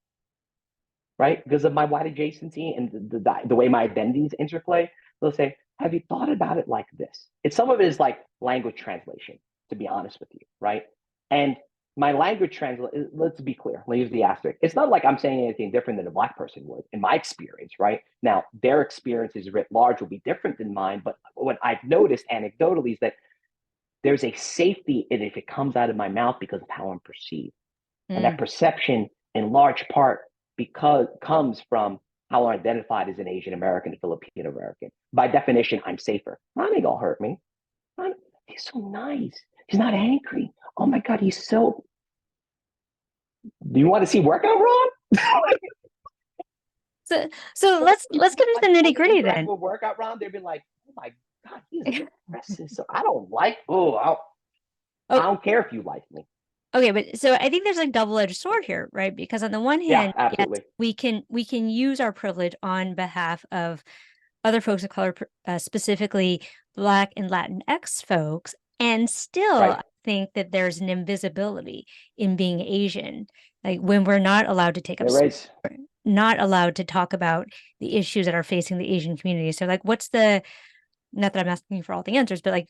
right? Because of my white adjacency and the way my identities interplay. They'll say, have you thought about it like this? Some of it is like language translation, to be honest with you, right? And my language translation, let's be clear, let's use the asterisk. It's not like I'm saying anything different than a black person would in my experience, right? Now, their experiences writ large will be different than mine, but what I've noticed anecdotally is that there's a safety in it if it comes out of my mouth because of how I'm perceived. And that Mm. perception, in large part, because comes from how I'm identified as an Asian American, a Filipino American. By definition, I'm safer. Ron ain't gonna hurt me. Ron, he's so nice. He's not angry. Oh my God, he's so. Do you want to see workout, Ron? So let's get into the When nitty they gritty interact then. with workout, Ron, they'd be like, "Oh my God, he's aggressive." So I don't like. I Oh, don't care if you like me. okay, but so I think there's like double-edged sword here, right? Because on the one Yeah, hand, yes, absolutely. we can use our privilege on behalf of other folks of color, specifically Black and Latinx folks, and still Right. I think that there's an invisibility in being Asian, like when we're not allowed to take up, There is. not allowed to talk about the issues that are facing the Asian community. So, like, what's the, not that I'm asking you for all the answers, but like,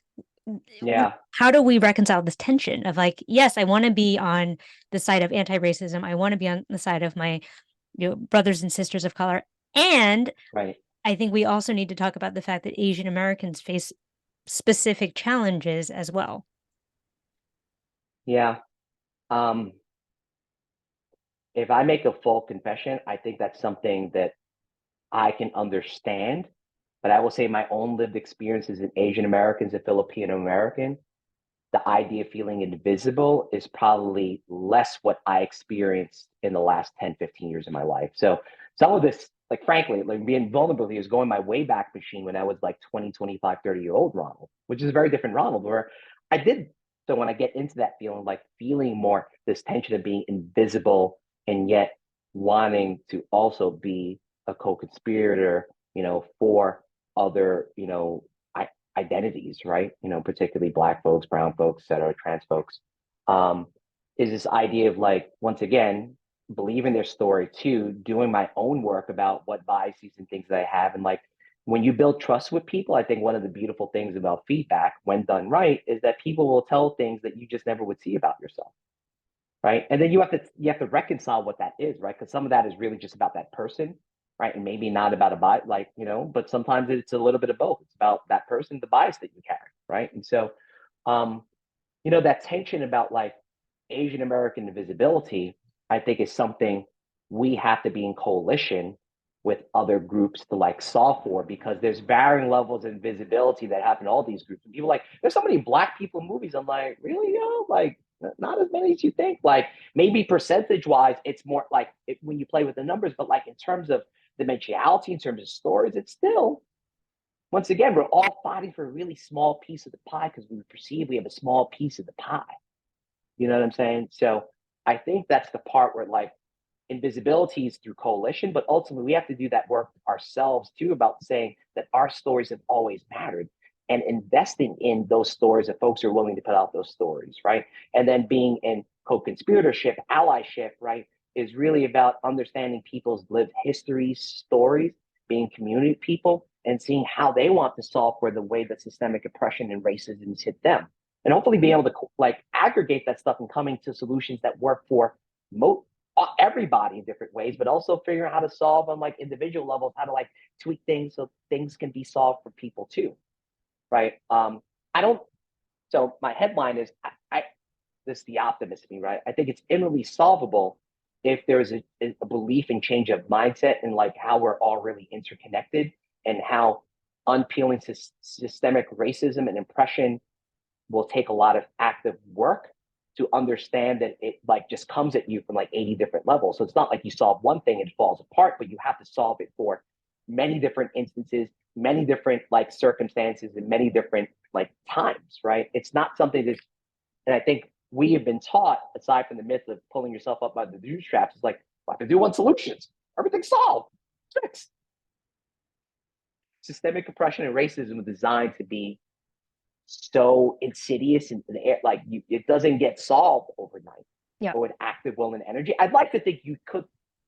Yeah. how do we reconcile this tension of like, yes, I want to be on the side of anti-racism. I want to be on the side of my, brothers and sisters of color. And Right. I think we also need to talk about the fact that Asian Americans face specific challenges as well. Yeah. If I make a full confession, I think that's something that I can understand, but I will say my own lived experiences in Asian Americans and Filipino American, the idea of feeling invisible is probably less what I experienced in the last 10, 15 years of my life. So some of this, like, frankly, like being vulnerable is going my way back machine when I was like 20, 25, 30-year-old Ronald, which is a very different Ronald, where I did. So when I get into that feeling, like feeling more this tension of being invisible and yet wanting to also be a co-conspirator, for other, identities, right? Particularly Black folks, brown folks, et cetera, trans folks, um, is this idea of, like, once again, believing their story too, doing my own work about what biases and things that I have. And like, when you build trust with people, I think one of the beautiful things about feedback, when done right, is that people will tell things that you just never would see about yourself. Right. And then you have to reconcile what that is, right? Because some of that is really just about that person, right? And maybe not about a bias, like, but sometimes it's a little bit of both. It's about that person, the bias that you carry, right? And so, um, that tension about, like, Asian American invisibility, I think, is something we have to be in coalition with other groups to, like, solve for, because there's varying levels of invisibility that happen in all these groups. And people, like, there's so many Black people in movies. I'm like, really, like, not as many as you think. Like, maybe percentage wise, it's more like when you play with the numbers, but like in terms of dimensionality, in terms of stories, it's still, once again, we're all fighting for a really small piece of the pie because we perceive we have a small piece of the pie. You know what I'm saying? So I think that's the part where, like, invisibility is through coalition, but ultimately we have to do that work ourselves too, about saying that our stories have always mattered and investing in those stories of folks who are willing to put out those stories, right? And then being in co-conspiratorship, allyship, right, is really about understanding people's lived histories, stories, being community people, and seeing how they want to solve for the way that systemic oppression and racism has hit them. And hopefully be able to, like, aggregate that stuff and coming to solutions that work for everybody in different ways, but also figuring out how to solve on, like, individual levels, how to, like, tweak things so things can be solved for people too, right? I don't. So my headline is, I this is the optimist in me, right? I think it's inwardly solvable if there's a belief in change of mindset and, like, how we're all really interconnected, and how unpeeling systemic racism and oppression will take a lot of active work to understand that it, like, just comes at you from like 80 different levels. So it's not like you solve one thing and it falls apart, but you have to solve it for many different instances, many different, like, circumstances, and many different, like, times, right? It's not something that's, and I think we have been taught, aside from the myth of pulling yourself up by the bootstraps, it's like, I can do one solutions, everything's solved, fixed. Systemic oppression and racism are designed to be so insidious in the air, like, it doesn't get solved overnight, Yeah. but with active will and energy. I'd like to think you could.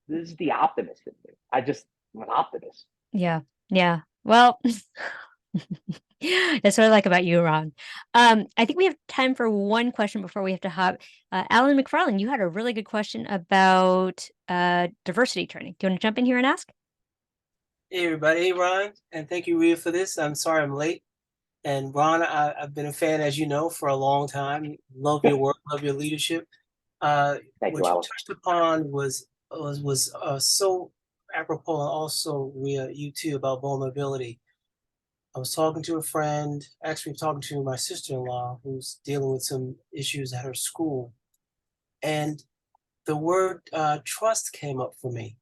This is the optimist in me. I'm an optimist. Yeah. Yeah. Well, that's what I like about you, Ron. I think we have time for one question before we have to hop. Alan McFarland, you had a really good question about diversity training. Do you want to jump in here and ask? Hey everybody, hey Ron, and thank you, Rhea, for this. I'm sorry I'm late. And Ron, I've been a fan, as you know, for a long time. Love your work, love your leadership. Thank you, What you Alan. touched upon was so apropos, and also, Rhea, you too, about vulnerability. I was talking to a friend, actually talking to my sister-in-law, who's dealing with some issues at her school, and the word trust came up for me.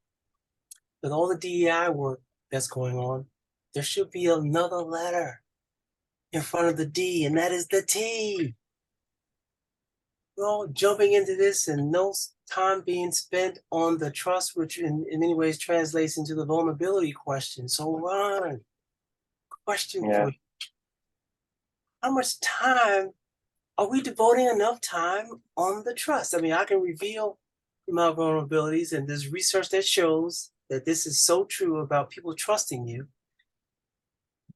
With all the DEI work that's going on, there should be another letter in front of the D, and that is the T. We're all jumping into this and no time being spent on the trust, which in many ways translates into the vulnerability question. So, Ron, question Yeah. for you. How much time are we devoting enough time on the trust? I mean, I can reveal my vulnerabilities, and there's research that shows that this is so true about people trusting you.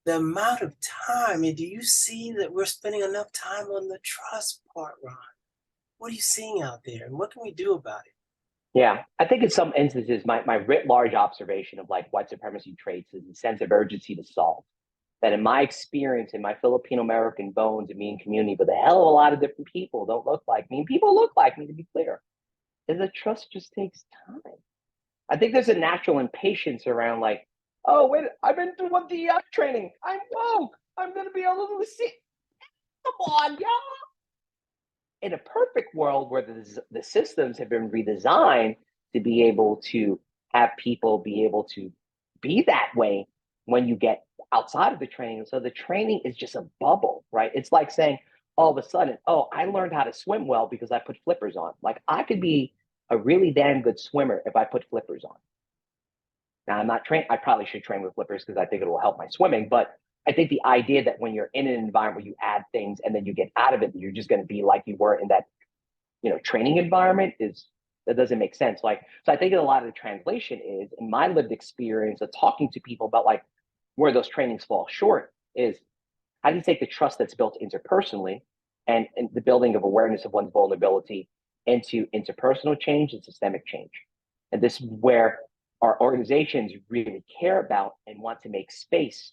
The amount of time, I mean, do you see that we're spending enough time on the trust part, Ron? What are you seeing out there, and what can we do about it? Yeah, I think in some instances, my writ large observation of, like, white supremacy traits is a sense of urgency to solve. That in my experience, in my Filipino American bones, and me in community, but a hell of a lot of different people don't look like me, and people look like me, to be clear, is that trust just takes time. I think there's a natural impatience around, like, Oh, wait, I've been doing DEI training. I'm woke. I'm going to be able to see. Come on, y'all. In a perfect world where the systems have been redesigned to be able to have people be able to be that way when you get outside of the training. So the training is just a bubble, right? It's like saying all of a sudden, oh, I learned how to swim well because I put flippers on. Like I could be a really damn good swimmer if I put flippers on. Now I'm not trained. I probably should train with flippers because I think it will help my swimming. But I think the idea that when you're in an environment where you add things and then you get out of it, you're just going to be like you were in that, training environment that doesn't make sense. Like, so I think a lot of the translation is in my lived experience of talking to people about like where those trainings fall short is how do you take the trust that's built interpersonally and the building of awareness of one's vulnerability into interpersonal change and systemic change. And this is where our organizations really care about and want to make space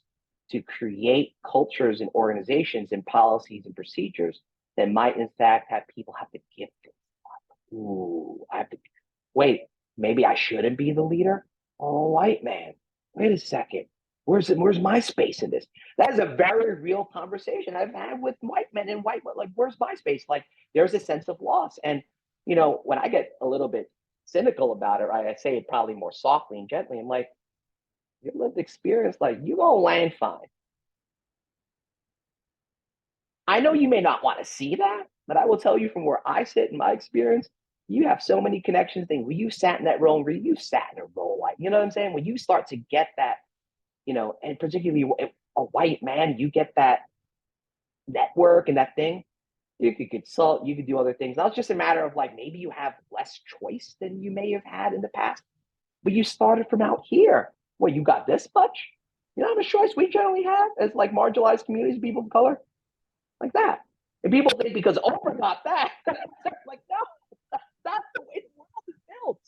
to create cultures and organizations and policies and procedures that might in fact have people have to give things up. Ooh, I have to wait, maybe I shouldn't be the leader. Oh, white man, wait a second. Where's my space in this? That is a very real conversation I've had with white men and white, like, where's my space? Like, there's a sense of loss. And, when I get a little bit cynical about it, I say it probably more softly and gently. I'm like, your lived experience, like, you gonna land fine. I know you may not want to see that, but I will tell you from where I sit in my experience, you have so many connections. Things when you sat in that role, where you sat in a role, like, you know what I'm saying? When you start to get that, and particularly a white man, you get that network and that thing. You could consult, you could do other things. Now it's just a matter of like maybe you have less choice than you may have had in the past, but you started from out here. Well, you got this much. You know how much choice we generally have as like marginalized communities, people of color, like that. And people think because Oprah got that, like no, that's the way the world is built,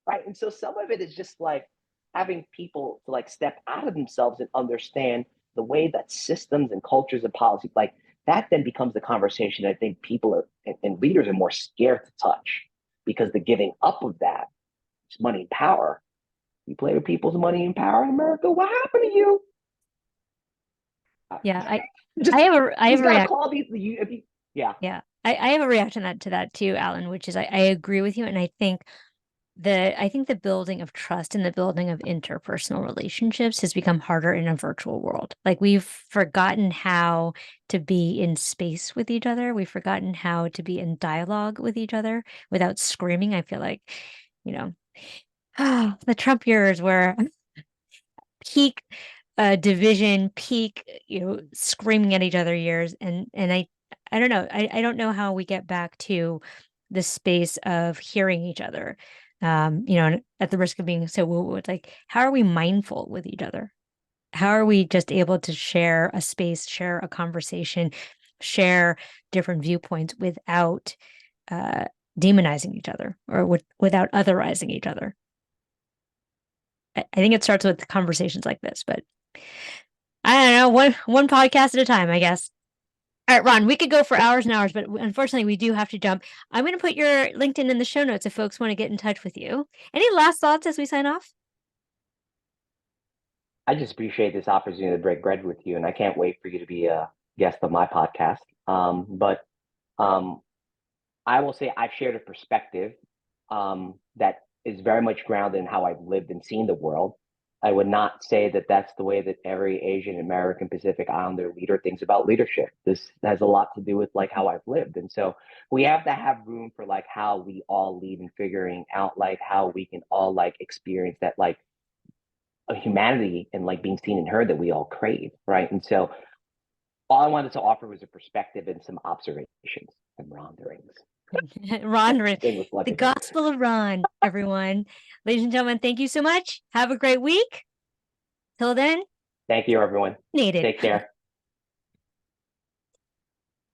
right? And so some of it is just like having people to like step out of themselves and understand the way that systems and cultures and policies like that then becomes the conversation I think people are and leaders are more scared to touch because the giving up of that is money and power. You play with people's money and power in America, what happened to you? Yeah, I have a reaction. Yeah. Yeah, I have a reaction to that too, Alan, which is I agree with you, and I think the building of trust and the building of interpersonal relationships has become harder in a virtual world. Like we've forgotten how to be in space with each other. We've forgotten how to be in dialogue with each other without screaming. I feel like, you know, the Trump years were peak division, peak, screaming at each other years. And I don't know. I don't know how we get back to the space of hearing each other. And at the risk of being so woo-woo, it's like, how are we mindful with each other? How are we just able to share a space, share a conversation, share different viewpoints without demonizing each other or without otherizing each other? I think it starts with conversations like this, but I don't know, one podcast at a time, I guess. All right, Ron, we could go for hours and hours, but unfortunately we do have to jump. I'm going to put your LinkedIn in the show notes if folks want to get in touch with you. Any last thoughts as we sign off? I just appreciate this opportunity to break bread with you, and I can't wait for you to be a guest on my podcast. But I will say I've shared a perspective that is very much grounded in how I've lived and seen the world. I would not say that that's the way that every Asian American Pacific Islander leader thinks about leadership. This has a lot to do with like how I've lived. And so we have to have room for like how we all lead and figuring out like how we can all like experience that like a humanity and like being seen and heard that we all crave, right? And so all I wanted to offer was a perspective and some observations and ronderings. Ron, the Gospel of Ron, everyone. Ladies and gentlemen, thank you so much. Have a great week. Till then. Thank you, everyone. Need it. Take care.